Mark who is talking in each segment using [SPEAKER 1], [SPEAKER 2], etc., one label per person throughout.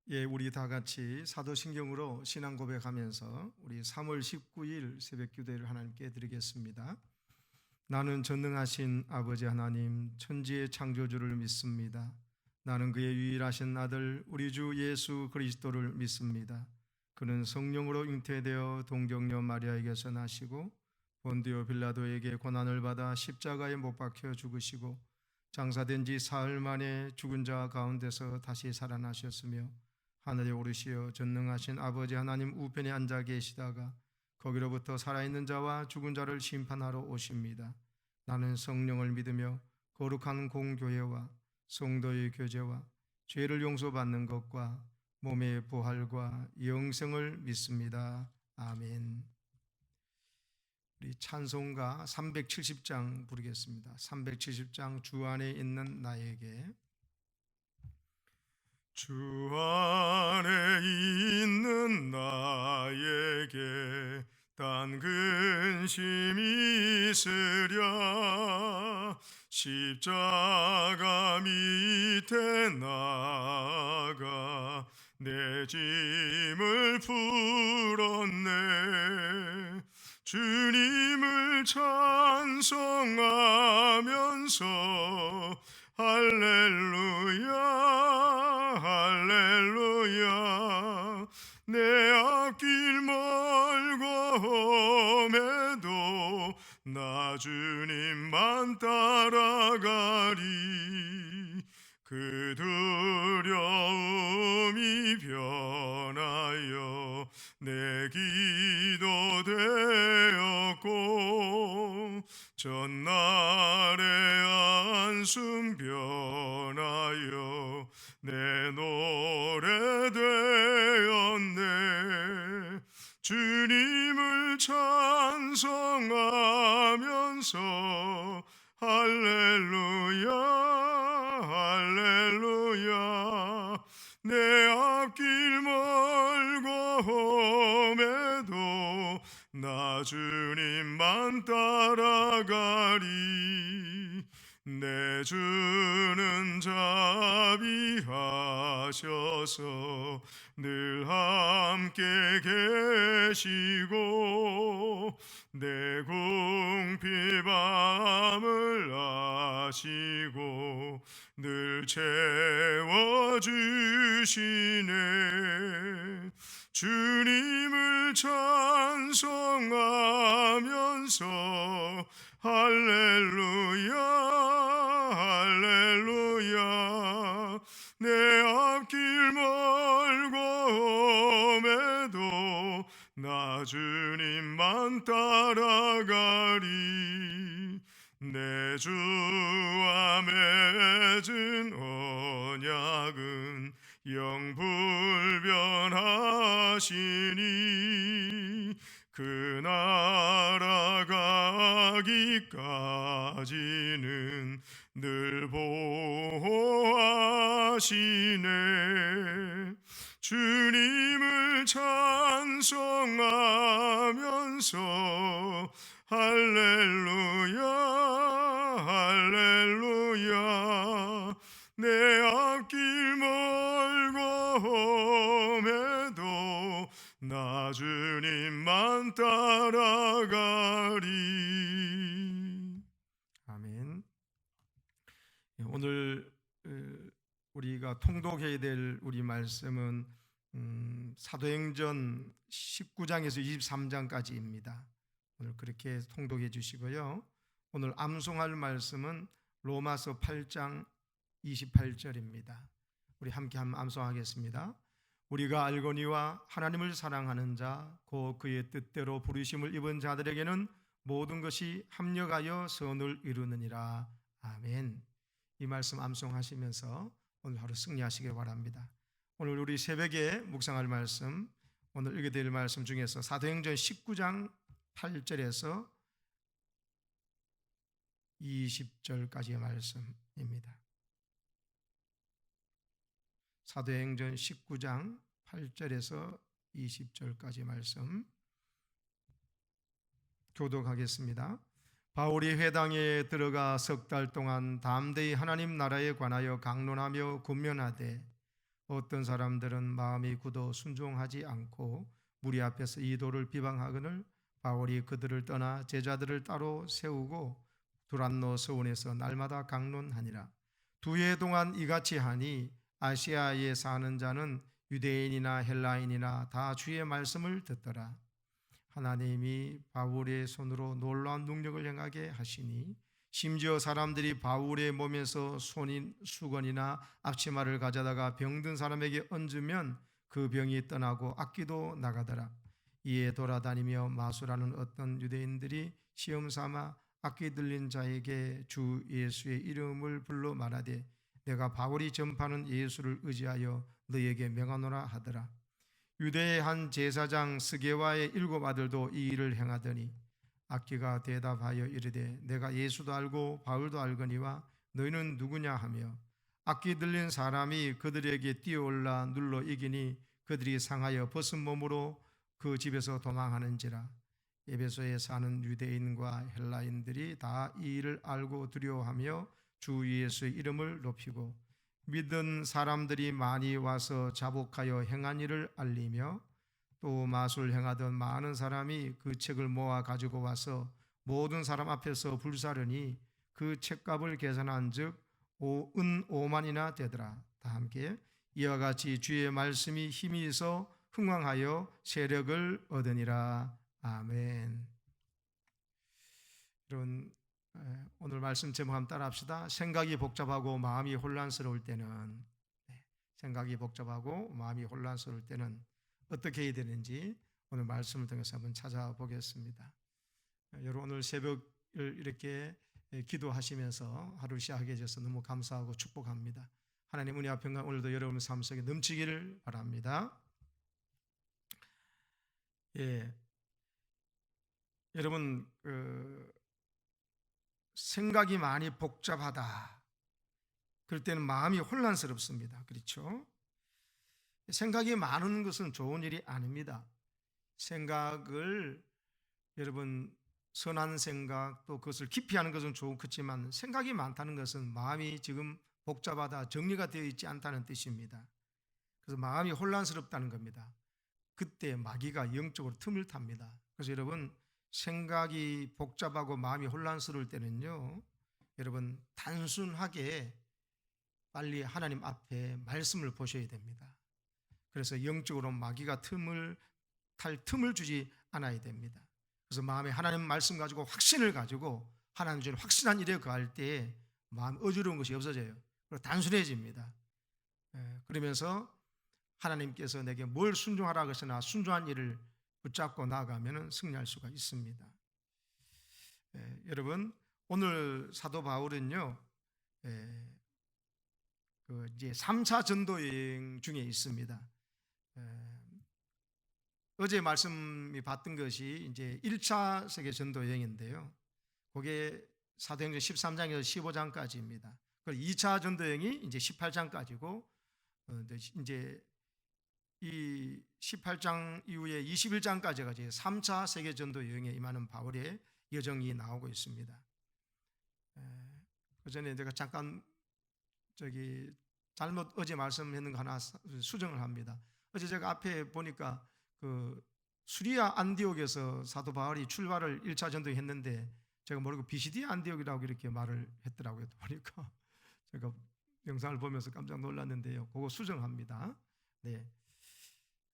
[SPEAKER 1] 예, 우리 다 같이 사도신경으로 신앙 고백하면서 우리 3월 19일 새벽 기도를 하나님께 드리겠습니다. 나는 전능하신 아버지 하나님 천지의 창조주를 믿습니다. 나는 그의 유일하신 아들 우리 주 예수 그리스도를 믿습니다. 그는 성령으로 잉태되어 동정녀 마리아에게서 나시고 본디오 빌라도에게 고난을 받아 십자가에 못 박혀 죽으시고 장사된 지 사흘 만에 죽은 자 가운데서 다시 살아나셨으며 하늘에 오르시어 전능하신 아버지 하나님 우편에 앉아 계시다가 거기로부터 살아있는 자와 죽은 자를 심판하러 오십니다. 나는 성령을 믿으며 거룩한 공교회와 성도의 교제와 죄를 용서받는 것과 몸의 부활과 영생을 믿습니다. 아멘. 우리 찬송가 370장 부르겠습니다. 370장 주 안에 있는 나에게. 주 안에 있는 나에게 단 근심이 있으랴 십자가 밑에 나가 내 짐을 풀었네. 주님을 찬송하면서 할렐루야 할렐루야 내 앞길 멀고 험해도 나 주님만 따라가리. 그 두려움이 변하여 내 기도 되었고 전날의 안숨 변하여 내 노래 되었네. 주님을 찬송하면서 할렐루야 할렐루야 내 앞길 멀고 험해도 나 주님만 따라가리. 내 주는 자비하셔서 늘 함께 계시고 내 궁핍함을 아시고 늘 채워주시네. 주님을 찬송하면서 할렐루야 할렐루야 내 앞길 멀고 험해도 나 주님만 따라가리. 내 주와 맺은 언약은 영불변하시니 그 나라 가기까지는 늘 보호하시네. 주님을 찬송하면서 할렐루야 할렐루야 내 앞길 멀고 험해도 나 주님만 따라가리. 아멘. 오늘 우리가 통독해야 될 우리 말씀은 사도행전 19장에서 23장까지입니다. 오늘 그렇게 통독해 주시고요. 오늘 암송할 말씀은 로마서 8장 28절입니다. 우리 함께 한번 암송하겠습니다. 우리가 알거니와 하나님을 사랑하는 자 곧 그의 뜻대로 부르심을 입은 자들에게는 모든 것이 합력하여 선을 이루느니라. 아멘. 이 말씀 암송하시면서 오늘 하루 승리하시길 바랍니다. 오늘 우리 새벽에 묵상할 말씀, 오늘 읽게 될 말씀 중에서 사도행전 19장 8절에서 20절까지의 말씀입니다. 사도행전 19장 8절에서 20절까지 말씀 교독하겠습니다. 바울이 회당에 들어가 석 달 동안 담대히 하나님 나라에 관하여 강론하며 권면하되 어떤 사람들은 마음이 굳어 순종하지 않고 무리 앞에서 이 도를 비방하거늘 바울이 그들을 떠나 제자들을 따로 세우고 두란노 서원에서 날마다 강론하니라. 2해 동안 이같이 하니 아시아에 사는 자는 유대인이나 헬라인이나 다 주의 말씀을 듣더라. 하나님이 바울의 손으로 놀라운 능력을 행하게 하시니 심지어 사람들이 바울의 몸에서 수건이나 앞치마를 가져다가 병든 사람에게 얹으면 그 병이 떠나고 악기도 나가더라. 이에 돌아다니며 마술하는 어떤 유대인들이 시험 삼아 악기 들린 자에게 주 예수의 이름을 불러 말하되 내가 바울이 전파하는 예수를 의지하여 너에게 명하노라 하더라. 유대의 한 제사장 스게와의 7 아들도 이 일을 행하더니 악기가 대답하여 이르되 내가 예수도 알고 바울도 알거니와 너희는 누구냐 하며 악기 들린 사람이 그들에게 뛰어올라 눌러 이기니 그들이 상하여 벗은 몸으로 그 집에서 도망하는지라. 에베소에 사는 유대인과 헬라인들이 다 이 일을 알고 두려워하며 주 예수의 이름을 높이고 믿은 사람들이 많이 와서 자복하여 행한 일을 알리며 또 마술 행하던 많은 사람이 그 책을 모아 가지고 와서 모든 사람 앞에서 불사르니 그 책값을 계산한 즉 은 5만이나 되더라. 다 함께 이와 같이 주의 말씀이 힘이 있어 흥왕하여 세력을 얻으니라. 아멘. 여러분, 오늘 말씀 제목 한번 따라 합시다. 생각이 복잡하고 마음이 혼란스러울 때는 어떻게 해야 되는지 오늘 말씀을 통해서 한번 찾아보겠습니다. 여러분, 오늘 새벽을 이렇게 기도하시면서 하루 시작하게 해줘서 너무 감사하고 축복합니다. 하나님 은혜와 평강 오늘도 여러분 삶 속에 넘치기를 바랍니다. 여러분, 생각이 많이 복잡하다. 그럴 때는 마음이 혼란스럽습니다. 그렇죠? 생각이 많은 것은 좋은 일이 아닙니다. 생각을 여러분 선한 생각 또 그것을 깊이 하는 것은 좋겠지만 생각이 많다는 것은 마음이 지금 복잡하다, 정리가 되어 있지 않다는 뜻입니다. 그래서 마음이 혼란스럽다는 겁니다. 그때 마귀가 영적으로 틈을 탑니다. 그래서 여러분 생각이 복잡하고 마음이 혼란스러울 때는요, 여러분 단순하게 빨리 하나님 앞에 말씀을 보셔야 됩니다. 그래서 영적으로 마귀가 탈 틈을 주지 않아야 됩니다. 그래서 마음에 하나님 말씀 가지고 확신을 가지고 하나님 주는 확신한 일에 거할 때 마음 어지러운 것이 없어져요. 그리고 단순해집니다. 그러면서 하나님께서 내게 뭘 순종하라 하시나 순종한 일을 붙잡고 나아가면 승리할 수가 있습니다. 여러분 오늘 사도 바울은요 이제 3차 전도 여행 중에 있습니다. 어제 말씀이 봤던 것이 이제 1차 세계 전도 여행인데요. 그게 사도행전 13장에서 15장까지입니다. 그리고 2차 전도 여행이 이제 18장까지고 이제 이 18장 이후에 21장까지가 이제 3차 세계 전도 여행에 임하는 바울의 여정이 나오고 있습니다. 그 전에 제가 잠깐 잘못 어제 말씀했는 거 하나 수정을 합니다. 어제 제가 앞에 보니까 그 수리아 안디옥에서 사도 바울이 출발을 1차 전도에 했는데 제가 모르고 비시디아 안디옥이라고 이렇게 말을 했더라고요. 보니까 제가 영상을 보면서 깜짝 놀랐는데요. 그거 수정합니다. 네.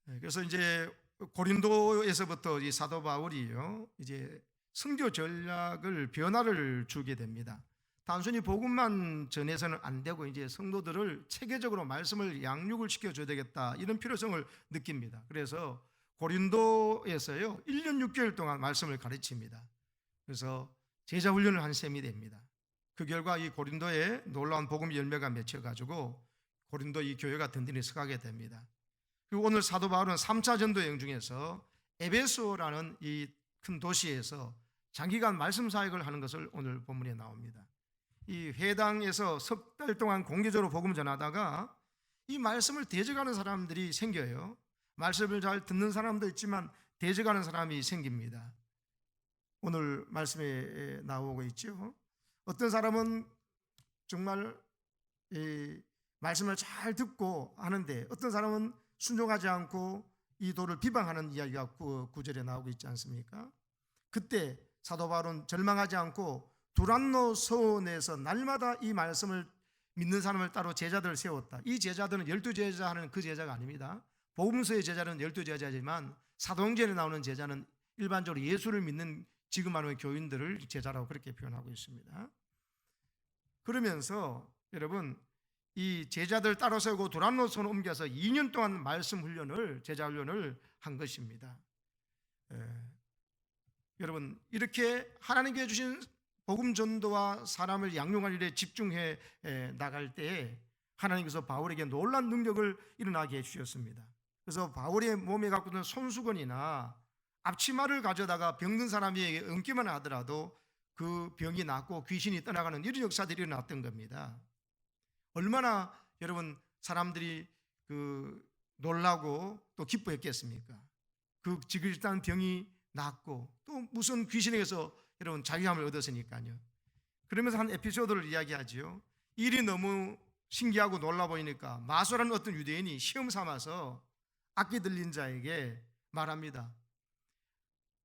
[SPEAKER 1] 그래서 이제 고린도에서부터 이 사도 바울이요 이제 선교 전략을 변화를 주게 됩니다. 단순히 복음만 전해서는 안 되고 이제 성도들을 체계적으로 말씀을 양육을 시켜줘야 되겠다 이런 필요성을 느낍니다. 그래서 고린도에서요 1년 6개월 동안 말씀을 가르칩니다. 그래서 제자 훈련을 한 셈이 됩니다. 그 결과 이 고린도에 놀라운 복음 열매가 맺혀가지고 고린도 이 교회가 든든히 서가게 됩니다. 그리고 오늘 사도 바울은 3차 전도 여행 중에서 에베소라는 이 큰 도시에서 장기간 말씀 사역을 하는 것을 오늘 본문에 나옵니다. 이 회당에서 석 달 동안 공개적으로 복음을 전하다가 이 말씀을 대적하는 사람들이 생겨요. 말씀을 잘 듣는 사람도 있지만 대적하는 사람이 생깁니다. 오늘 말씀에 나오고 있죠. 어떤 사람은 정말 말씀을 잘 듣고 하는데 어떤 사람은 순종하지 않고 이 도를 비방하는 이야기가 9절에 나오고 있지 않습니까? 그때 사도 바울은 절망하지 않고 두란노 서원에서 날마다 이 말씀을 믿는 사람을 따로 제자들을 세웠다. 이 제자들은 12제자 하는 그 제자가 아닙니다. 복음서의 제자는 12제자지만 사도행전에 나오는 제자는 일반적으로 예수를 믿는 지금 말하는 교인들을 제자라고 그렇게 표현하고 있습니다. 그러면서 여러분 이 제자들 따로 세우고 두란노 서원 옮겨서 2년 동안 말씀 훈련을, 제자 훈련을 한 것입니다. 여러분 이렇게 하나님께 주신 복음 전도와 사람을 양육할 일에 집중해 나갈 때에 하나님께서 바울에게 놀라운 능력을 일어나게 해주셨습니다. 그래서 바울의 몸에 갖고 있는 손수건이나 앞치마를 가져다가 병든 사람에게 얹기만 하더라도 그 병이 낫고 귀신이 떠나가는 이런 역사들이 일어났던 겁니다. 얼마나 여러분 사람들이 놀라고 또 기뻐했겠습니까? 그 지긋지긋한 병이 낫고 또 무슨 귀신에게서 여러분 자유함을 얻었으니까요. 그러면서 한 에피소드를 이야기하지요. 일이 너무 신기하고 놀라 보이니까 마소라는 어떤 유대인이 시험 삼아서 악기 들린 자에게 말합니다.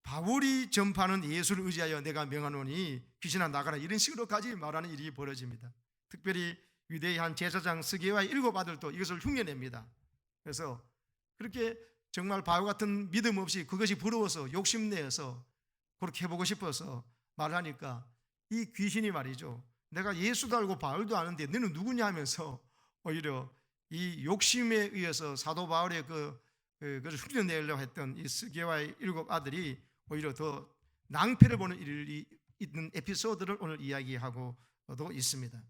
[SPEAKER 1] 바울이 전파하는 예수를 의지하여 내가 명하노니 귀신아 나가라, 이런 식으로까지 말하는 일이 벌어집니다. 특별히 유대의 한 제사장 스게와의 7 아들도 이것을 흉내냅니다. 그래서 그렇게 정말 바울 같은 믿음 없이 그것이 부러워서 욕심내어서 그렇게 해보고 싶어서 말하니까 이 귀신이 말이죠, 내가 예수도 알고 바울도 아는데 너는 누구냐 하면서 오히려 이 욕심에 의해서 사도 바울의 그것을 흉내내려고 했던 이 스게와의 7 아들이 오히려 더 낭패를 보는 일이 있는 에피소드를 오늘 이야기하고도 있습니다.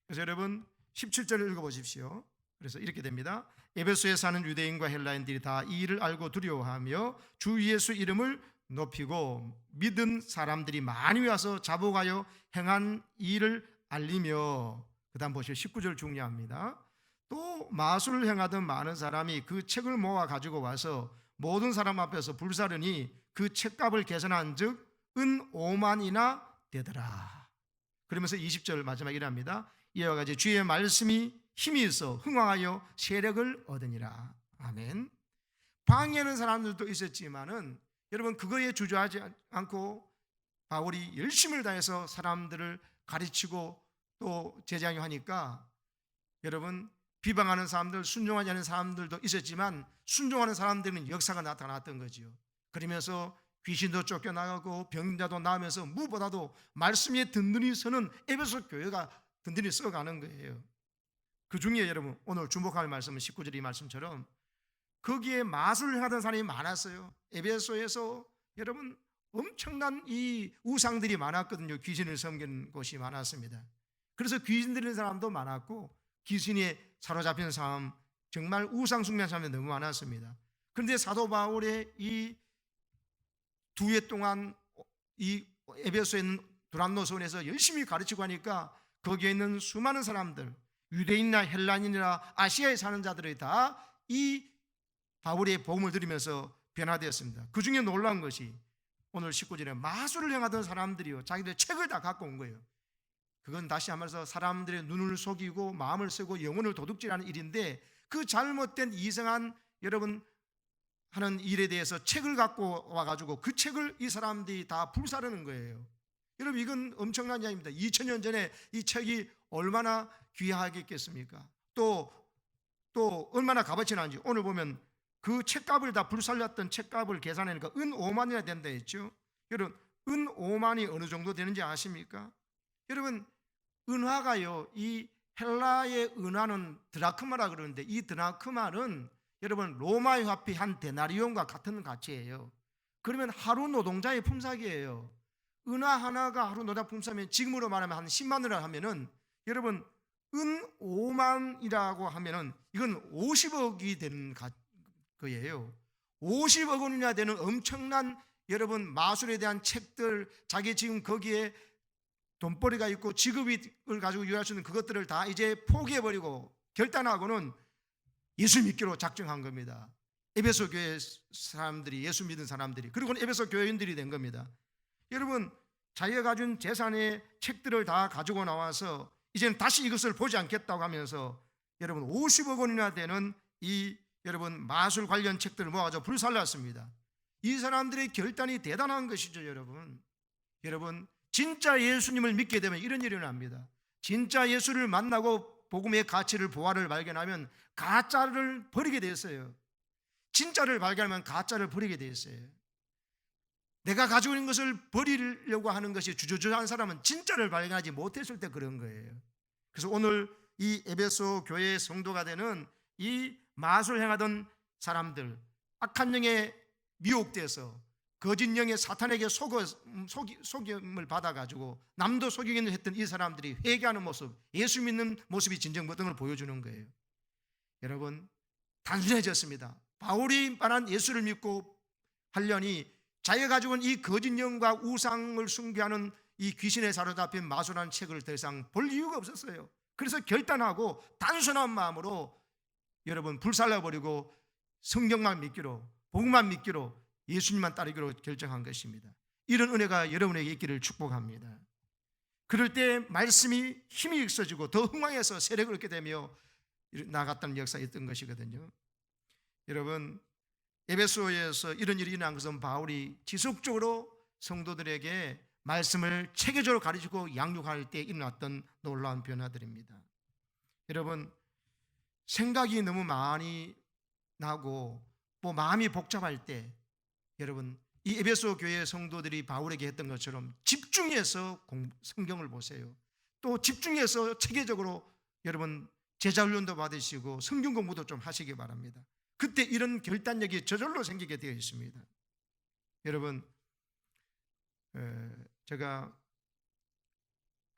[SPEAKER 1] 그래서 여러분 17절을 읽어보십시오. 그래서 이렇게 됩니다. 에베소에 사는 유대인과 헬라인들이 다 이 일을 알고 두려워하며 주 예수 이름을 높이고 믿은 사람들이 많이 와서 자복하여 행한 일을 알리며, 그 다음 보시오. 19절 중요합니다. 또 마술을 행하던 많은 사람이 그 책을 모아 가지고 와서 모든 사람 앞에서 불사르니 그 책값을 계산한 즉 은 5만이나 되더라. 그러면서 20절 마지막에 이랍니다. 이와 같이 주의 말씀이 힘이 있어 흥왕하여 세력을 얻으니라. 아멘. 방해하는 사람들도 있었지만은 여러분 그거에 주저하지 않고 바울이 열심을 다해서 사람들을 가르치고 또 제자하니까 여러분 비방하는 사람들, 순종하지 않는 사람들도 있었지만 순종하는 사람들은 역사가 나타났던 거지요. 그러면서 귀신도 쫓겨나가고 병자도 나으면서 무엇보다도 말씀에 든든히 서는 에베소 교회가 든든히 써가는 거예요. 그 중에 여러분 오늘 주목할 말씀은 19절 이 말씀처럼 거기에 마술을 하던 사람이 많았어요. 에베소에서 여러분 엄청난 이 우상들이 많았거든요. 귀신을 섬기는 곳이 많았습니다. 그래서 귀신 들리는 사람도 많았고 귀신에 사로잡힌 사람, 정말 우상 숭배하는 사람이 너무 많았습니다. 그런데 사도 바울의 이 2해 동안 이 에베소에 있는 두란노 서원에서 열심히 가르치고 하니까 거기에 있는 수많은 사람들, 유대인이나 헬라인이나 아시아에 사는 자들이 다 이 바울의 복음을 들으면서 변화되었습니다. 그 중에 놀라운 것이 오늘 19절에 마술을 행하던 사람들이요, 자기들 책을 다 갖고 온 거예요. 그건 다시 한말해서 사람들의 눈을 속이고 마음을 쓰고 영혼을 도둑질하는 일인데 그 잘못된 이상한 여러분 하는 일에 대해서 책을 갖고 와가지고 그 책을 이 사람들이 다 불사르는 거예요. 여러분 이건 엄청난 이야기입니다. 2000년 전에 이 책이 얼마나 귀하겠습니까? 또 얼마나 값어치 나는지 오늘 보면 그 책값을 다 불살렸던 책값을 계산하니까 은 5만이나 된다 했죠. 여러분 은 5만이 어느 정도 되는지 아십니까? 여러분 은화가요, 이 헬라의 은화는 드라크마라 그러는데 이 드라크마는 여러분 로마의 화폐 한 데나리온과 같은 가치예요. 그러면 하루 노동자의 품삯이에요. 은화 하나가 하루 노동자 품삯이면 지금으로 말하면 한 10만 원이라 하면은 여러분 은 5만이라고 하면은 이건 50억이 되는 거예요. 50억 원이나 되는 엄청난 여러분 마술에 대한 책들, 자기 지금 거기에 돈벌이가 있고 직업을 가지고 유지할 수 있는 그것들을 다 이제 포기해버리고 결단하고는 예수 믿기로 작정한 겁니다. 에베소 교회 사람들이, 예수 믿은 사람들이, 그리고는 에베소 교회인들이 된 겁니다. 여러분 자기가 가진 재산의 책들을 다 가지고 나와서 이제는 다시 이것을 보지 않겠다고 하면서 여러분 50억 원이나 되는 이 여러분 마술 관련 책들을 모아서 불살랐습니다. 이 사람들의 결단이 대단한 것이죠. 여러분 진짜 예수님을 믿게 되면 이런 일이 일어납니다. 진짜 예수를 만나고 복음의 가치를 보화를 발견하면 가짜를 버리게 되었어요. 진짜를 발견하면 가짜를 버리게 되었어요. 내가 가지고 있는 것을 버리려고 하는 것이 주저주저한 사람은 진짜를 발견하지 못했을 때 그런 거예요. 그래서 오늘 이 에베소 교회의 성도가 되는 이 마술 행하던 사람들, 악한 영에 미혹돼서 거짓 영의 사탄에게 속임을 받아가지고 남도 속이기는 했던 이 사람들이 회개하는 모습, 예수 믿는 모습이 진정 어떤 걸 보여주는 거예요. 여러분 단순해졌습니다. 바울이 말한 예수를 믿고 하려니 자기가 가지고 있는 이 거짓 영과 우상을 숭배하는 이 귀신에 사로잡힌 마술한 책을 더 이상 볼 이유가 없었어요. 그래서 결단하고 단순한 마음으로 여러분 불살라버리고 성경만 믿기로, 복음만 믿기로, 예수님만 따르기로 결정한 것입니다. 이런 은혜가 여러분에게 있기를 축복합니다. 그럴 때 말씀이 힘이 있어지고 더 흥망해서 세력을 얻게 되며 나아갔다는 역사가 있던 것이거든요. 여러분 에베소에서 이런 일이 일어난 것은 바울이 지속적으로 성도들에게 말씀을 체계적으로 가르치고 양육할 때 일어났던 놀라운 변화들입니다. 여러분 생각이 너무 많이 나고 뭐 마음이 복잡할 때 여러분 이 에베소 교회 성도들이 바울에게 했던 것처럼 집중해서 성경을 보세요. 또 집중해서 체계적으로 여러분 제자훈련도 받으시고 성경 공부도 좀 하시기 바랍니다. 그때 이런 결단력이 저절로 생기게 되어 있습니다. 여러분 제가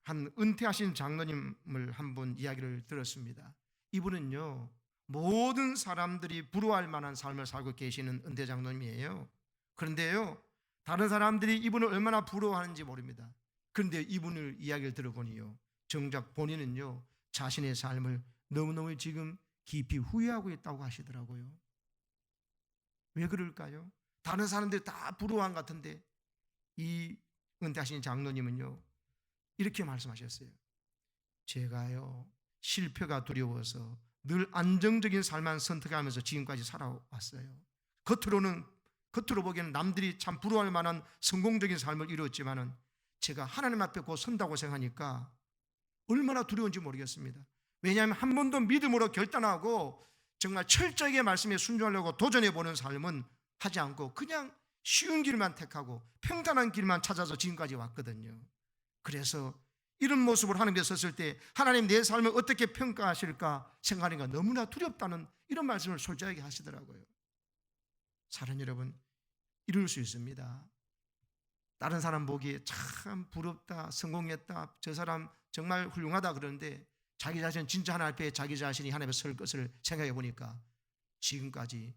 [SPEAKER 1] 한 은퇴하신 장로님을 한 분 이야기를 들었습니다. 이분은요 모든 사람들이 부러워할 만한 삶을 살고 계시는 은퇴 장로님이에요. 그런데요 다른 사람들이 이분을 얼마나 부러워하는지 모릅니다. 그런데 이분을 이야기를 들어보니요 정작 본인은요 자신의 삶을 너무너무 지금 깊이 후회하고 있다고 하시더라고요. 왜 그럴까요? 다른 사람들이 다 부러워한 것 같은데 이 은퇴하신 장로님은요 이렇게 말씀하셨어요. 제가요 실패가 두려워서 늘 안정적인 삶만 선택하면서 지금까지 살아왔어요. 겉으로 보기에는 남들이 참 부러워할 만한 성공적인 삶을 이루었지만은 제가 하나님 앞에 곧 선다고 생각하니까 얼마나 두려운지 모르겠습니다. 왜냐하면 한 번도 믿음으로 결단하고 정말 철저하게 말씀에 순종하려고 도전해보는 삶은 하지 않고 그냥 쉬운 길만 택하고 평탄한 길만 찾아서 지금까지 왔거든요. 그래서 이런 모습으로 하나님께 섰을 때 하나님 내 삶을 어떻게 평가하실까 생각하니까 너무나 두렵다는 이런 말씀을 솔직하게 하시더라고요. 사랑 여러분 이럴 수 있습니다. 다른 사람 보기에 참 부럽다, 성공했다, 저 사람 정말 훌륭하다 그러는데 자기 자신 진짜 하나님 앞에 자기 자신이 하나님 앞에 설 것을 생각해 보니까 지금까지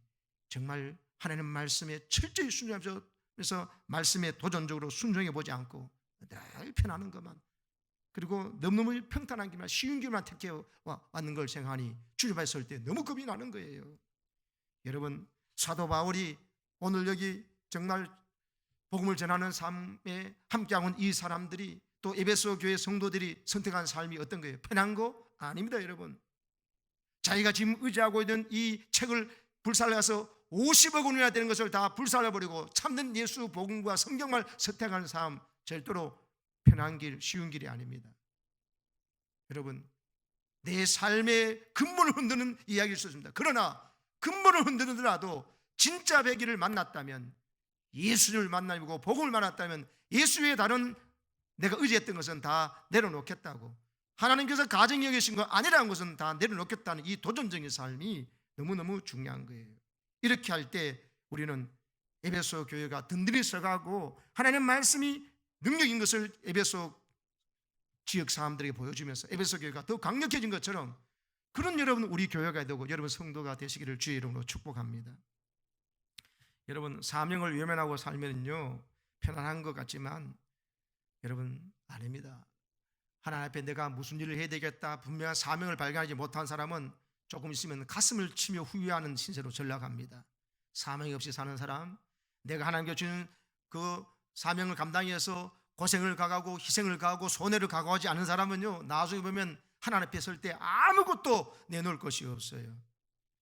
[SPEAKER 1] 정말 하나님 말씀에 철저히 순종하면서 말씀에 도전적으로 순종해 보지 않고 늘 편하는 것만 그리고 너무너무 평탄한 길만 쉬운 길만 택해 왔는 걸 생각하니 주님 앞에 설 때 너무 겁이 나는 거예요. 여러분 사도 바울이 오늘 여기 정말 복음을 전하는 삶에 함께하는 이 사람들이 또 에베소 교회 성도들이 선택한 삶이 어떤 거예요? 편한 거? 아닙니다. 여러분 자기가 지금 의지하고 있는 이 책을 불살라서 50억 원이나 되는 것을 다 불살라버리고 참된 예수 복음과 성경만 선택하는 삶 절대로 편한 길, 쉬운 길이 아닙니다. 여러분 내 삶의 근본을 흔드는 이야기일 수 있습니다. 그러나 근본을 흔들더라도 진짜 배기를 만났다면 예수를 만나고 복음을 만났다면 예수의 다른 내가 의지했던 것은 다 내려놓겠다고 하나님께서 가정이 여기신 거 아니라는 것은 다 내려놓겠다는 이 도전적인 삶이 너무너무 중요한 거예요. 이렇게 할 때 우리는 에베소 교회가 든든히 서가고 하나님의 말씀이 능력인 것을 에베소 지역 사람들에게 보여주면서 에베소 교회가 더 강력해진 것처럼 그런 여러분 우리 교회가 되고 여러분 성도가 되시기를 주의 이름으로 축복합니다. 여러분 사명을 외면하고 살면요 편안한 것 같지만 여러분 아닙니다. 하나님 앞에 내가 무슨 일을 해야 되겠다 분명한 사명을 발견하지 못한 사람은 조금 있으면 가슴을 치며 후회하는 신세로 전락합니다. 사명이 없이 사는 사람, 내가 하나님께 주는 그 사명을 감당해서 고생을 가하고 희생을 가하고 손해를 가하지 않은 사람은요, 나중에 보면 하나님 앞에 설 때 아무것도 내놓을 것이 없어요.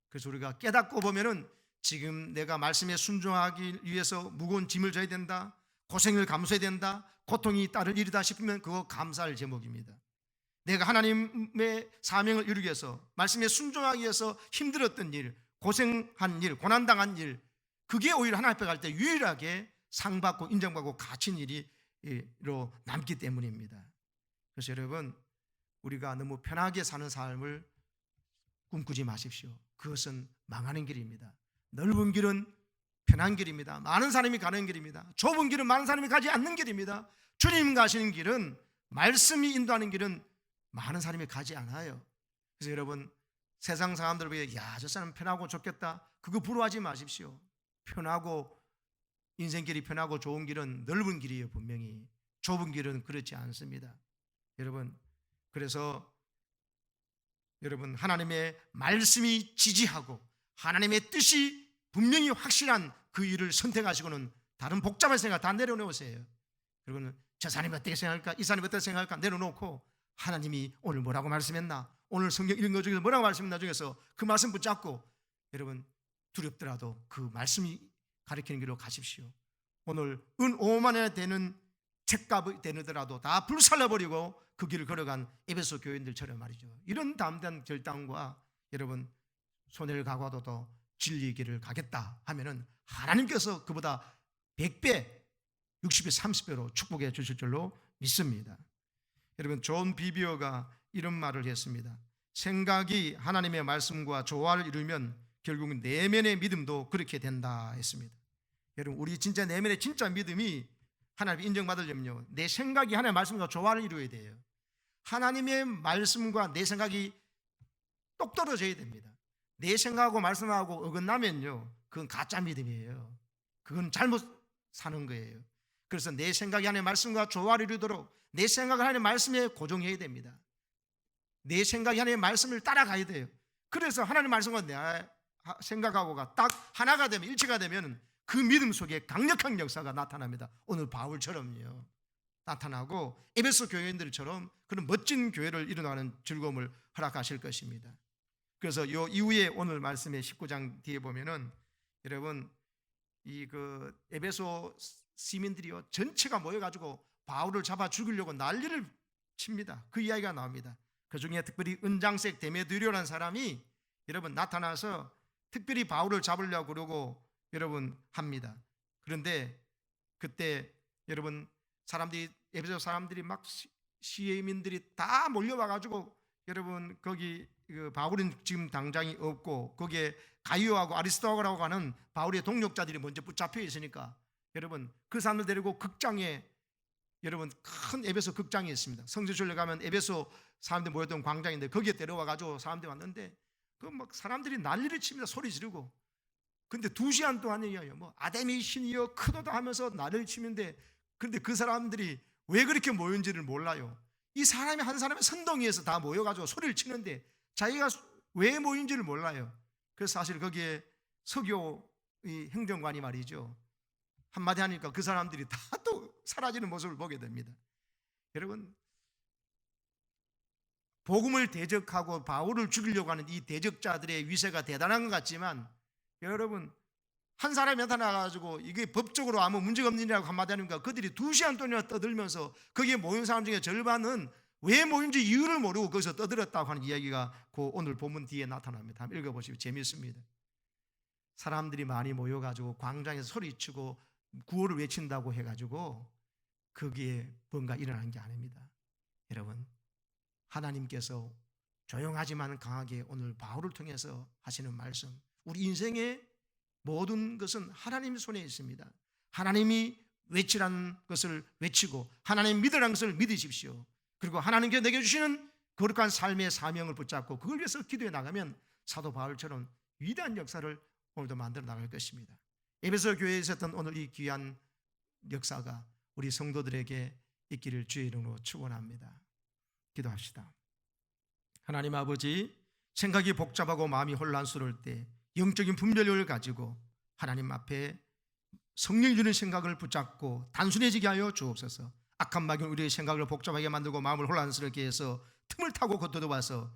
[SPEAKER 1] 그래서 우리가 깨닫고 보면은 지금 내가 말씀에 순종하기 위해서 무거운 짐을 져야 된다, 고생을 감수해야 된다, 고통이 따를 일이다 싶으면 그거 감사할 제목입니다. 내가 하나님의 사명을 이루기 위해서, 말씀에 순종하기 위해서 힘들었던 일, 고생한 일, 고난당한 일, 그게 오히려 하나님 앞에 갈 때 유일하게 상받고 인정받고 갇힌 일이로 남기 때문입니다. 그래서 여러분, 우리가 너무 편하게 사는 삶을 꿈꾸지 마십시오. 그것은 망하는 길입니다. 넓은 길은 편한 길입니다. 많은 사람이 가는 길입니다. 좁은 길은 많은 사람이 가지 않는 길입니다. 주님 가시는 길은, 말씀이 인도하는 길은 많은 사람이 가지 않아요. 그래서 여러분, 세상 사람들 보기에 야, 저 사람 편하고 좋겠다, 그거 부러워하지 마십시오. 편하고, 인생길이 편하고 좋은 길은 넓은 길이에요. 분명히 좁은 길은 그렇지 않습니다. 여러분, 그래서 여러분, 하나님의 말씀이 지지하고 하나님의 뜻이 분명히 확실한 그 일을 선택하시고는 다른 복잡한 생각 다 내려놓으세요. 여러분, 저 사람이 어떻게 생각할까, 이 사람이 어떻게 생각할까 내려놓고 하나님이 오늘 뭐라고 말씀했나, 오늘 성경 읽은 것 중에서 뭐라고 말씀했나 중에서 그 말씀 붙잡고 여러분, 두렵더라도 그 말씀이 가리키는 길로 가십시오. 오늘 은 5만 원에 되는 책값이 되더라도 다 불살라버리고 그 길을 걸어간 에베소 교인들처럼 말이죠. 이런 담대한 결단과 여러분, 손해를 각오하고도 진리의 길을 가겠다 하면은 하나님께서 그보다 100배, 60배, 30배로 축복해 주실 줄로 믿습니다. 여러분, 존 비비어가 이런 말을 했습니다. 생각이 하나님의 말씀과 조화를 이루면 결국은 내면의 믿음도 그렇게 된다 했습니다. 여러분, 우리 진짜 내면의 진짜 믿음이 하나님 인정받으려면요, 내 생각이 하나님의 말씀과 조화를 이루어야 돼요. 하나님의 말씀과 내 생각이 똑 떨어져야 됩니다. 내 생각하고 말씀하고 어긋나면요, 그건 가짜 믿음이에요. 그건 잘못 사는 거예요. 그래서 내 생각이 하나님의 말씀과 조화를 이루도록 내 생각을 하나님의 말씀에 고정해야 됩니다. 내 생각이 하나님의 말씀을 따라가야 돼요. 그래서 하나님의 말씀과 내 생각하고가 딱 하나가 되면, 일치가 되면 그 믿음 속에 강력한 역사가 나타납니다. 오늘 바울처럼요 나타나고 에베소 교회인들처럼 그런 멋진 교회를 일어나는 즐거움을 허락하실 것입니다. 그래서 이 이후에 오늘 말씀의 19장 뒤에 보면은 여러분, 이 그 에베소 시민들이요 전체가 모여가지고 바울을 잡아 죽이려고 난리를 칩니다. 그 이야기가 나옵니다. 그 중에 특별히 은장색 데메드리오라는 사람이 여러분 나타나서 특별히 바울을 잡으려고 그러고 여러분 합니다. 그런데 그때 여러분, 사람들이, 에베소 사람들이 막 시민들이 다 몰려와가지고 여러분, 거기 그 바울은 지금 당장이 없고 거기에 가이오하고 아리스토하고 하는 바울의 동력자들이 먼저 붙잡혀 있으니까 여러분, 그 사람들 데리고 극장에, 여러분 큰 에베소 극장이 있습니다. 성지순례 가면 에베소 사람들이 모였던 광장인데 거기에 데려와가지고 사람들이 왔는데 그 막 사람들이 난리를 칩니다. 소리 지르고. 근데 2시간 동안이요, 뭐 아데미 신이여 크도다 하면서 난리를 치는데, 그런데 그 사람들이 왜 그렇게 모였는지를 몰라요. 이 사람이 한 사람의 선동위에서 다 모여가지고 소리를 치는데 자기가 왜 모인지를 몰라요. 그래서 사실 거기에 서교 이 행정관이 말이죠, 한마디 하니까 그 사람들이 다 또 사라지는 모습을 보게 됩니다. 여러분, 복음을 대적하고 바울을 죽이려고 하는 이 대적자들의 위세가 대단한 것 같지만 여러분, 한 사람이 나타나가지고 이게 법적으로 아무 문제가 없는 일이라고 한마디 하니까 그들이 2시간 동안이나 떠들면서 거기에 모인 사람 중에 절반은 왜 모인지 이유를 모르고 거기서 떠들었다고 하는 이야기가 그 오늘 본문 뒤에 나타납니다. 한번 읽어보시면 재미있습니다. 사람들이 많이 모여가지고 광장에서 소리치고 구호를 외친다고 해가지고 거기에 뭔가 일어나는 게 아닙니다. 여러분, 하나님께서 조용하지만 강하게 오늘 바울을 통해서 하시는 말씀, 우리 인생의 모든 것은 하나님 손에 있습니다. 하나님이 외치라는 것을 외치고 하나님 믿으라는 것을 믿으십시오. 그리고 하나님께 내게 주시는 거룩한 삶의 사명을 붙잡고 그걸 위해서 기도해 나가면 사도 바울처럼 위대한 역사를 오늘도 만들어 나갈 것입니다. 에베소 교회에 있었던 오늘 이 귀한 역사가 우리 성도들에게 있기를 주의 이름으로 축원합니다. 기도합시다. 하나님 아버지, 생각이 복잡하고 마음이 혼란스러울 때 영적인 분별력을 가지고 하나님 앞에 성령이 주는 생각을 붙잡고 단순해지게 하여 주옵소서. 악한 마귀는 우리의 생각을 복잡하게 만들고 마음을 혼란스럽게 해서 틈을 타고 걷어와서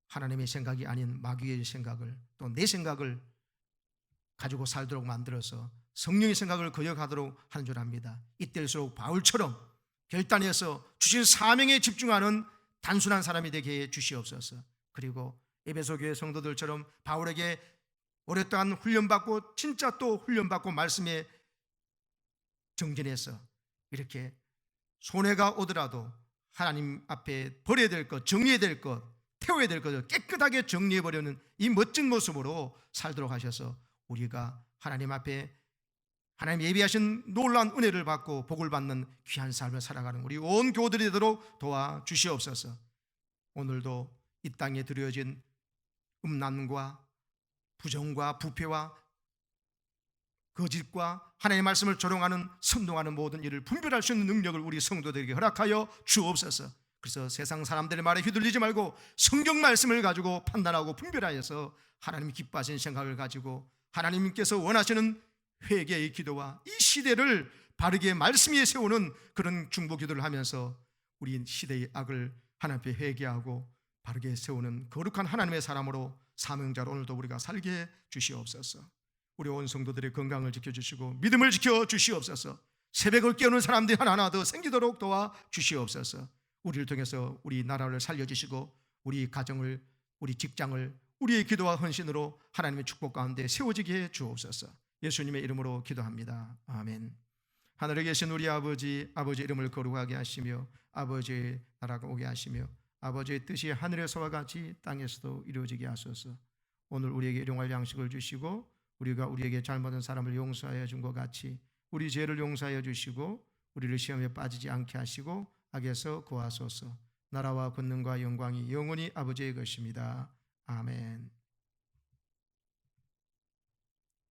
[SPEAKER 1] 하나님의 생각이 아닌 마귀의 생각을, 또 내 생각을 가지고 살도록 만들어서 성령의 생각을 거역하도록 하는 줄 압니다. 이때일수록 바울처럼 결단해서 주신 사명에 집중하는 단순한 사람이 되게 해 주시옵소서. 그리고 에베소 교회 성도들처럼 바울에게 오랫동안 훈련받고 진짜 또 훈련받고 말씀에 정진해서 이렇게 손해가 오더라도 하나님 앞에 버려야 될 것, 정리해야 될 것, 태워야 될 것을 깨끗하게 정리해버리는 이 멋진 모습으로 살도록 하셔서 우리가 하나님 앞에 하나님 예비하신 놀라운 은혜를 받고 복을 받는 귀한 삶을 살아가는 우리 온 교우들이 되도록 도와주시옵소서. 오늘도 이 땅에 들여진 음란과 부정과 부패와 거짓과 하나님의 말씀을 조롱하는 선동하는 모든 일을 분별할 수 있는 능력을 우리 성도들에게 허락하여 주옵소서. 그래서 세상 사람들의 말에 휘둘리지 말고 성경 말씀을 가지고 판단하고 분별하여서 하나님이 기뻐하시는 생각을 가지고 하나님께서 원하시는 회개의 기도와 이 시대를 바르게 말씀 위에 세우는 그런 중보 기도를 하면서 우리 시대의 악을 하나님 앞에 회개하고 바르게 세우는 거룩한 하나님의 사람으로 사명자로 오늘도 우리가 살게 해 주시옵소서. 우리 온 성도들의 건강을 지켜주시고 믿음을 지켜주시옵소서. 새벽을 깨우는 사람들이 하나하나 더 생기도록 도와주시옵소서. 우리를 통해서 우리 나라를 살려주시고 우리 가정을, 우리 직장을 우리의 기도와 헌신으로 하나님의 축복 가운데 세워지게 해 주옵소서. 예수님의 이름으로 기도합니다. 아멘. 하늘에 계신 우리 아버지, 아버지의 이름을 거룩하게 하시며 아버지의 나라가 오게 하시며 아버지의 뜻이 하늘에서와 같이 땅에서도 이루어지게 하소서. 오늘 우리에게 일용할 양식을 주시고 우리가 우리에게 잘못한 사람을 용서하여 준 것 같이 우리 죄를 용서하여 주시고 우리를 시험에 빠지지 않게 하시고 악에서 구하소서. 나라와 권능과 영광이 영원히 아버지의 것입니다. 아멘.